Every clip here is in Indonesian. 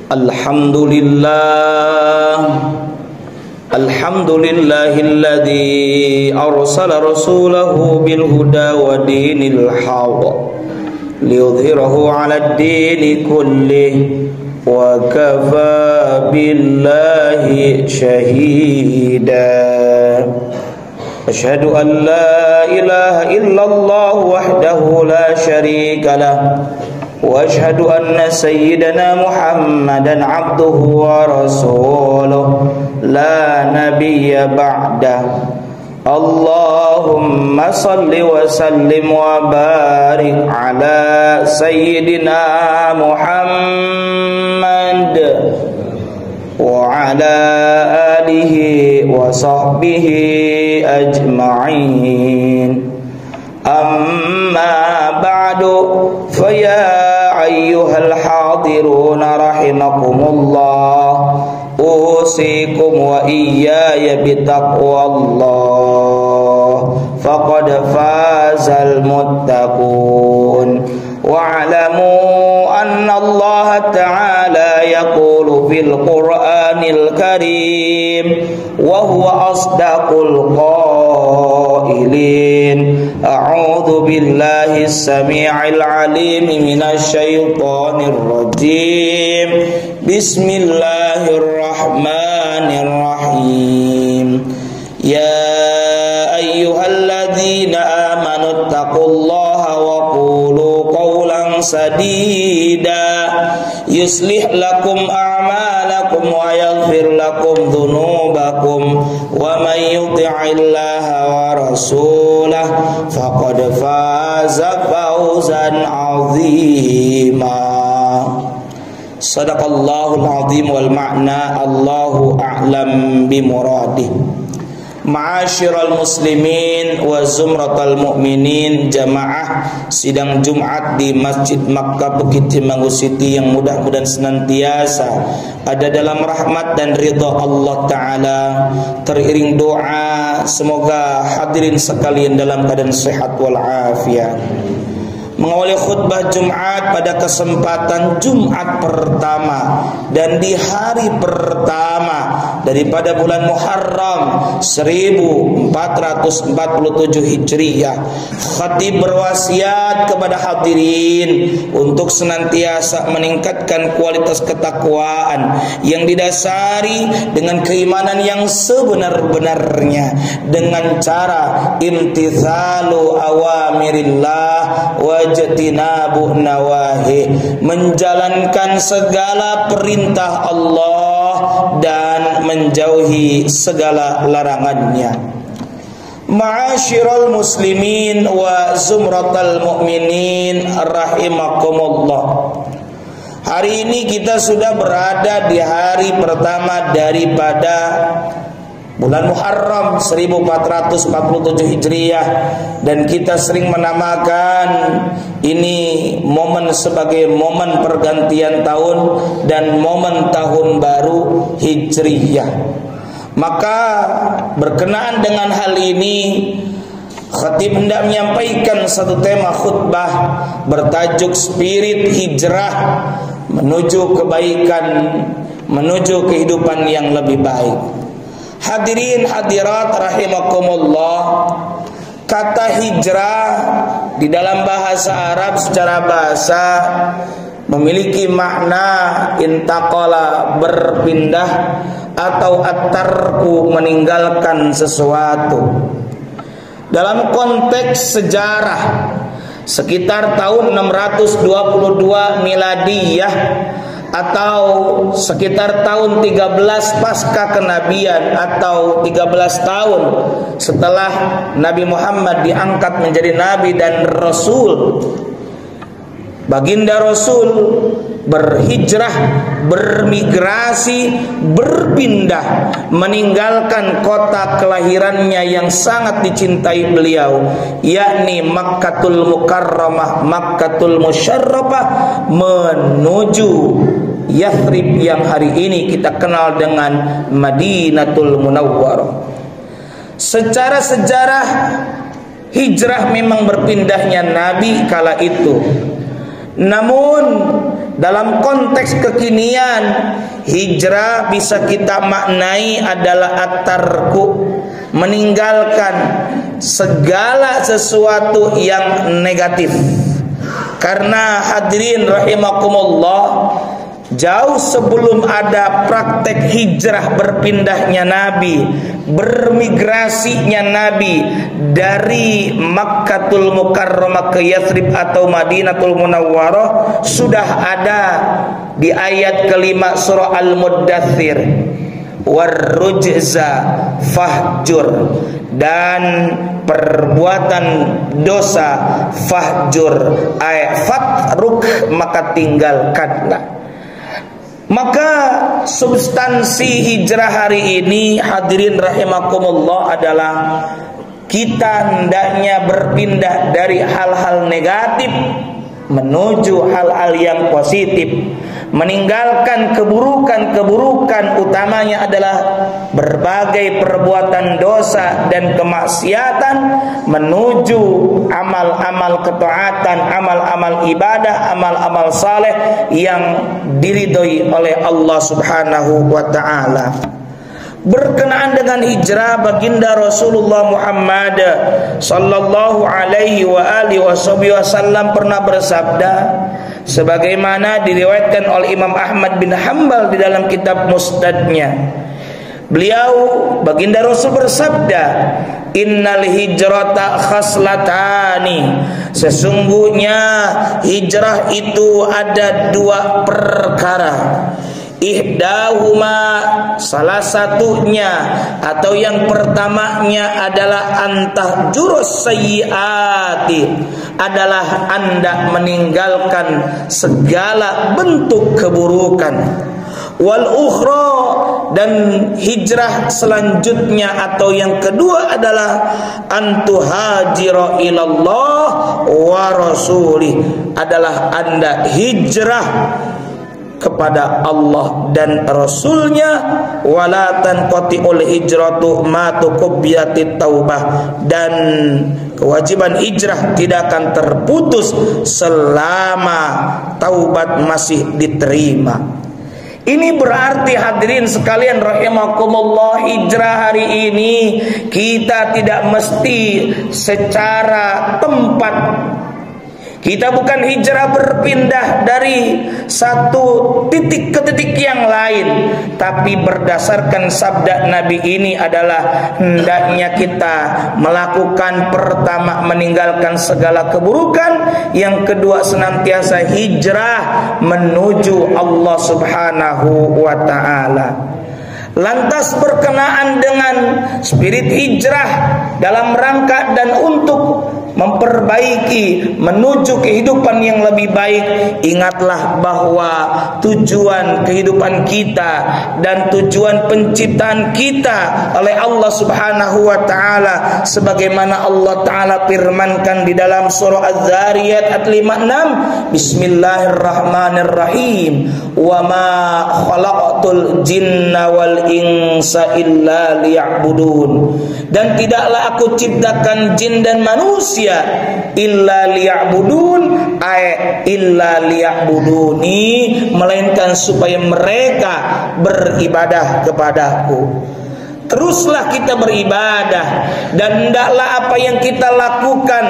Alhamdulillahilladzi arsala rasulahu bil huda wa dinil haqq liyudhhirahu 'alad dini kullih wa kafa billahi shahida. Asyhadu an la ilaha illallah wahdahu la syarika lah wa asyhadu anna sayyidana Muhammadan abduhu wa rasuluh la nabiyya ba'dah. Allahumma salli wa sallim wa barik ala sayyidina Muhammad wa ala alihi wa sahbihi ajma'in. Amma ba'du, fa ya ayyuhal hadiruna rahimakumullah, usikum wa iyaya bitaqwallah, faqad fazal muttaqun. Wa'lamu anna Allah ta'ala yaqulu fil Qur'anil Karim wa huwa asdaqul qailin. A'udzu billahi as-sami'il 'alim minasy syaithanir rajim. Bismillahirrahmanirrahim. Ya ayyuhalladzina amanu taqullaha wa qulu qawlan sadida yuslih lakum a'malakum wa yaghfir lakum dhunubakum wa man yuti'illaha wa rasulahu faqad faza fawzan 'azima. Sadaqallahul 'azim wal ma'na Allahu a'lam bi muradih. Ma'asyiral muslimin wa zumratal mu'minin, jamaah sidang Jumat di Masjid Makkah Bukit Timanggu City yang mudah-mudahan senantiasa ada dalam rahmat dan ridha Allah Ta'ala. Teriring doa semoga hadirin sekalian dalam keadaan sehat walafiat. Mengawali khutbah Jumat pada kesempatan Jumat pertama dan di hari pertama daripada bulan Muharram 1447 Hijriah, khatib berwasiat kepada hadirin untuk senantiasa meningkatkan kualitas ketakwaan yang didasari dengan keimanan yang sebenar-benarnya dengan cara imtithalu awamirillah wa jatinabu nawahi, menjalankan segala perintah Allah dan menjauhi segala larangannya. Ma'asyiral muslimin wa zumratal mu'minin rahimakumullah. Hari ini kita sudah berada di hari pertama daripada bulan Muharram 1447 Hijriah, dan kita sering menamakan ini momen sebagai momen pergantian tahun dan momen tahun baru Hijriah. Maka berkenaan dengan hal ini, khatib hendak menyampaikan satu tema khutbah bertajuk spirit hijrah menuju kebaikan, menuju kehidupan yang lebih baik. Hadirin hadirat rahimakumullah, kata hijrah di dalam bahasa Arab secara bahasa memiliki makna intaqala, berpindah, atau at-tarku, meninggalkan sesuatu. Dalam konteks sejarah sekitar tahun 622 miladiyah atau sekitar tahun 13 pasca kenabian atau 13 tahun setelah Nabi Muhammad diangkat menjadi nabi dan rasul, baginda Rasul berhijrah, bermigrasi, berpindah, meninggalkan kota kelahirannya yang sangat dicintai beliau, yakni Makkatul Mukarramah, Makkatul Musyarrafah, menuju Yathrib yang hari ini kita kenal dengan Madinatul Munawwarah. Secara sejarah hijrah memang berpindahnya Nabi kala itu. Namun dalam konteks kekinian, hijrah bisa kita maknai adalah at-tarku, meninggalkan segala sesuatu yang negatif. Karena hadirin rahimakumullah, jauh sebelum ada praktek hijrah berpindahnya Nabi, bermigrasinya Nabi dari Makkatul Mukarramah ke Yathrib atau Madinatul Munawwarah, sudah ada di ayat kelima surah Al-Muddathir, warrujza fahjur, dan perbuatan dosa fahjur fatruk, maka tinggalkanlah. Maka substansi hijrah hari ini hadirin rahimakumullah adalah kita hendaknya berpindah dari hal-hal negatif menuju hal-hal yang positif, meninggalkan keburukan-keburukan, utamanya adalah berbagai perbuatan dosa dan kemaksiatan, menuju amal-amal ketaatan, amal-amal ibadah, amal-amal saleh yang diridhoi oleh Allah Subhanahu wa taala. Berkenaan dengan hijrah, baginda Rasulullah Muhammad sallallahu alaihi wa alihi wasallam pernah bersabda, sebagaimana diriwayatkan oleh Imam Ahmad bin Hanbal di dalam kitab Musnadnya. Beliau, baginda Rasul bersabda, innal hijrata khaslatani, sesungguhnya hijrah itu ada dua perkara. Ihdahuma, salah satunya atau yang pertamanya adalah antahjurus sayyiati, adalah Anda meninggalkan segala bentuk keburukan. Wal ukhra, dan hijrah selanjutnya atau yang kedua adalah antuhajira ilallah wa rasulih, adalah Anda hijrah kepada Allah dan Rasulnya. Wala tanqati'ul hijratu ma tuqbiyatit taubah, dan kewajiban hijrah tidak akan terputus selama taubat masih diterima. Ini berarti hadirin sekalian rahimakumullah, hijrah hari ini kita tidak mesti secara tempat. Kita bukan hijrah berpindah dari satu titik ke titik yang lain, tapi berdasarkan sabda Nabi ini adalah hendaknya kita melakukan, pertama meninggalkan segala keburukan, yang kedua senantiasa hijrah menuju Allah Subhanahu wa ta'ala. Lantas berkenaan dengan spirit hijrah dalam rangka dan untuk memperbaiki menuju kehidupan yang lebih baik, ingatlah bahwa tujuan kehidupan kita dan tujuan penciptaan kita oleh Allah Subhanahu wa taala, sebagaimana Allah taala firmankan di dalam surah Az-Zariyat ayat 56, Bismillahirrahmanirrahim, wa ma khalaqtul jinna wal insa illa liya'budun, dan tidaklah aku ciptakan jin dan manusia illa liya'budun, illa liya'buduni, melainkan supaya mereka beribadah kepadaku. Teruslah kita beribadah, dan hendaklah apa yang kita lakukan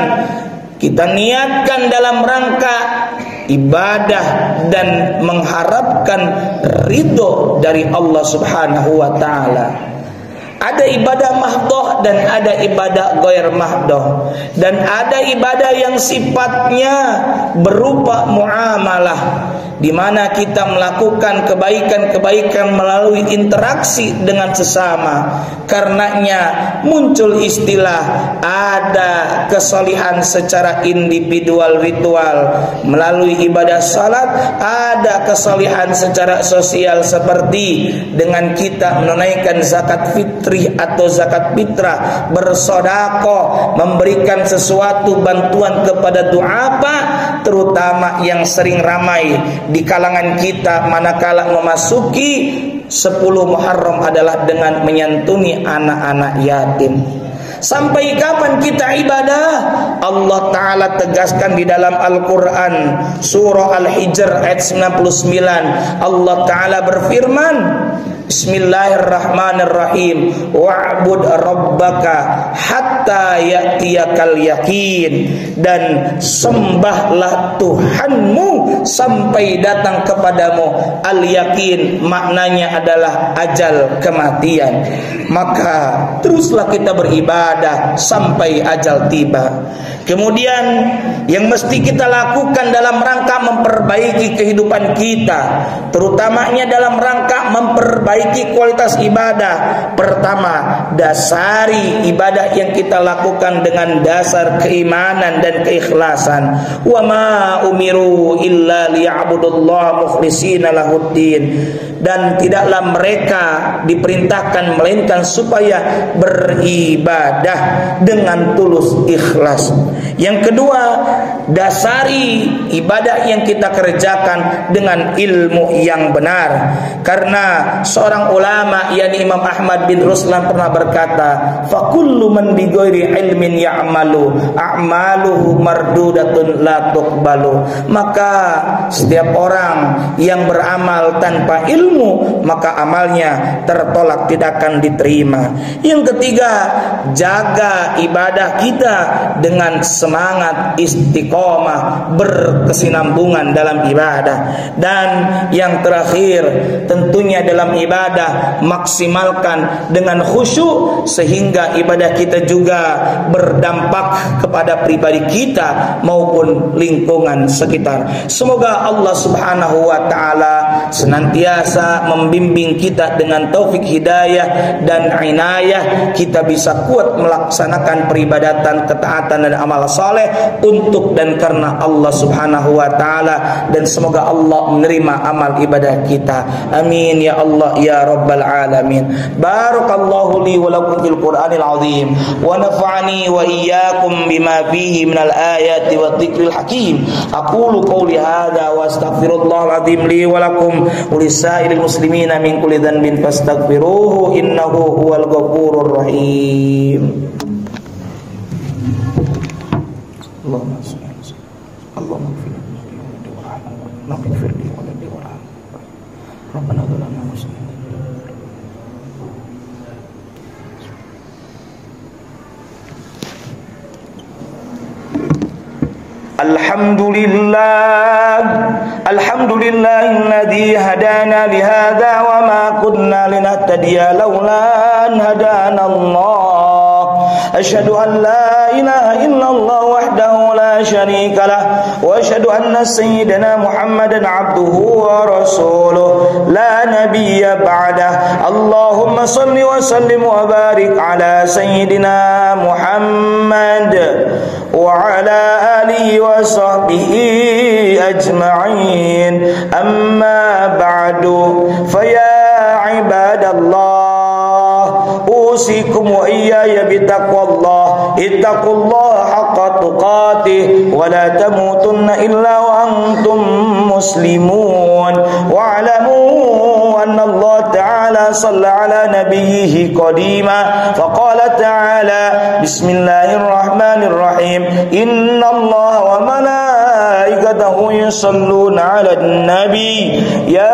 kita niatkan dalam rangka ibadah dan mengharapkan ridho dari Allah Subhanahu wa taala. Ada ibadah mahdoh dan ada ibadah ghair mahdoh, dan ada ibadah yang sifatnya berupa muamalah, di mana kita melakukan kebaikan-kebaikan melalui interaksi dengan sesama. Karenanya muncul istilah ada kesalihan secara individual ritual melalui ibadah salat, ada kesalihan secara sosial seperti dengan kita menunaikan zakat fitri atau zakat fitrah, bersedekah, memberikan sesuatu bantuan kepada du'afa, terutama yang sering ramai di kalangan kita manakala memasuki 10 Muharram adalah dengan menyantuni anak-anak yatim. Sampai kapan kita ibadah? Allah Ta'ala tegaskan di dalam Al-Quran surah Al-Hijr ayat 99. Allah Ta'ala berfirman, Bismillahirrahmanirrahim, wa'bud rabbaka hatta ya'tiyakal yakin, dan sembahlah Tuhanmu sampai datang kepadamu al-yakin, maknanya adalah ajal kematian. Maka teruslah kita beribadah sampai ajal tiba. Kemudian yang mesti kita lakukan dalam rangka memperbaiki kehidupan kita, terutamanya dalam rangka memperbaiki kualitas ibadah. Pertama, dasari ibadah yang kita lakukan dengan dasar keimanan dan keikhlasan. Wa ma umiru illa liya'budullaha mukhlishina lahuddin. Dan tidaklah mereka diperintahkan melainkan supaya beribadah dengan tulus ikhlas. Yang kedua, dasari ibadah yang kita kerjakan dengan ilmu yang benar. Karena seorang ulama, yakni Imam Ahmad bin Ruslan, pernah berkata, fa kullu man bi ghairi ilmin ya'malu a'maluhu mardudatun la tuqbalu. Maka setiap orang yang beramal tanpa ilmu, maka amalnya tertolak, tidak akan diterima. Yang ketiga, jaga ibadah kita dengan semangat istiqomah, berkesinambungan dalam ibadah. Dan yang terakhir, tentunya dalam ibadah maksimalkan dengan khusyuk, sehingga ibadah kita juga berdampak kepada pribadi kita maupun lingkungan sekitar. Semoga Allah Subhanahu wa Ta'ala senantiasa membimbing kita dengan taufik hidayah dan inayah, kita bisa kuat melaksanakan peribadatan, ketaatan dan amal saleh untuk dan karena Allah Subhanahu wa Ta'ala, dan semoga Allah menerima amal ibadah kita. Amin ya Allah ya rabbal alamin. Barakallahu li wa lakum fil Qur'anil azim wa nafa'ani wa iyyakum bima fihi minal ayati wa dzikril hakim. Aqulu qawli hadza wa astaghfirullahal azim li wa lakum wa lisairil muslimina min kulli dhanbin fastaghfiruhu innahu huwal ghafurur rahim. Allahumma salli ala sayyidina Allahumma ighfir li wa warhamni Rabbana dzalamna anfusana. Alhamdulillahilladzi hadana li hadza wa ma kunna linahtadiya laula an hadana Allah. Asyhadu an la ilaha illallah wahdahu la syarika lah wa asyhadu anna sayyidana Muhammadan abduhu wa rasuluh la nabiyya ba'dah. Allahumma salli wa sallim wa barik ala sayyidina Muhammad wa ala alihi wa sahbihi ajma'in. Amma ba'du, fa ya ibadallah, usikum wa iyaya bitaqwallah. Ittaqullaha haqqa tuqatih wa la tamutunna illa wa antum muslimun. Wa'lamu anna Allah ta'ala shalla ala nabiyhi qadima faqala ta'ala bismillahirrahmanirrahim inna Allah wa malaikatahu yusalluna 'alan nabi ya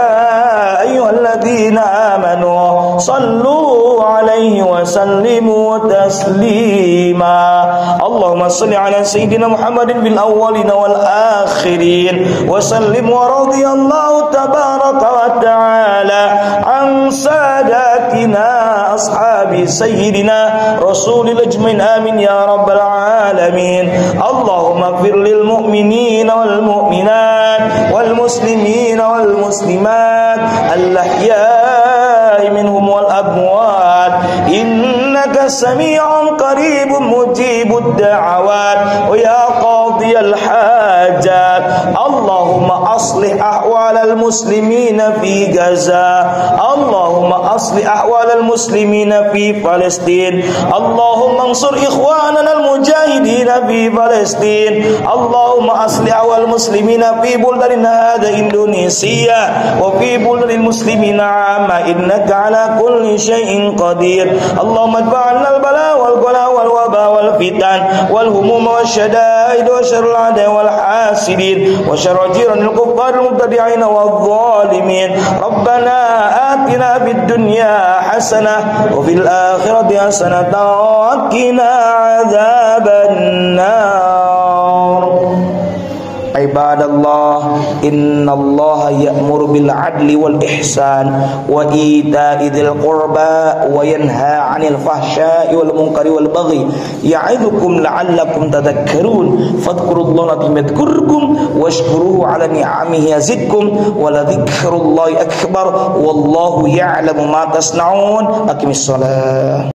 ayyuhalladzina amanu sallu 'alaihi wa sallimu taslima. Allahumma salli 'ala sayyidina Muhammadin bil awwalin wal akhirin wa sallim wa radiyallahu tabaraka wa ta'ala an sadatina ashabi sayyidina rasulil ajmain. Amin ya rabbal alamin. Allahumma ighfir lil mu'minina wal mu'minat wal muslimina wal muslimat al ahya'i minhum wal amwat innaka sami'un qaribun mujibud da'awat wa ya qadhi qadiyal hajat. Allahumma aslih ahwalal muslimina fi Gaza. Allahumma aslih ahwalal muslimina fi Palestin. Allahumma ansur ikhwanana al-mujahidina fi Palestin. Allahumma aslih ahwal muslimina fi buldanina hada Indonesia wa fi buldanil muslimina amma innaka ala kulli syai'in qadir. Allahumma adfa'na al-bala wal qala wal waba wal fitan wal humum wasyada'id wa syarrul a'da wal hasidin wa syarrul jiranil kuffar al-mubtadi'in wal zalimin. Rabbana atina fid dunya hasanah wa fil akhirati hasanah wa qina adzaban nar. Ibadallah, innallaha ya'muru bil adli wal ihsan wa ita'i dzil qurba wa yanha 'anil fahsya'i wal munkari wal baghi ya'idzukum la'allakum tadhakkarun. Fadhkurullaha yadhkurkum washkuruhu 'ala ni'amihi yazidkum wa la dzikrullahi akbar wallahu ya'lamu ma tasna'un. Aqimissalah.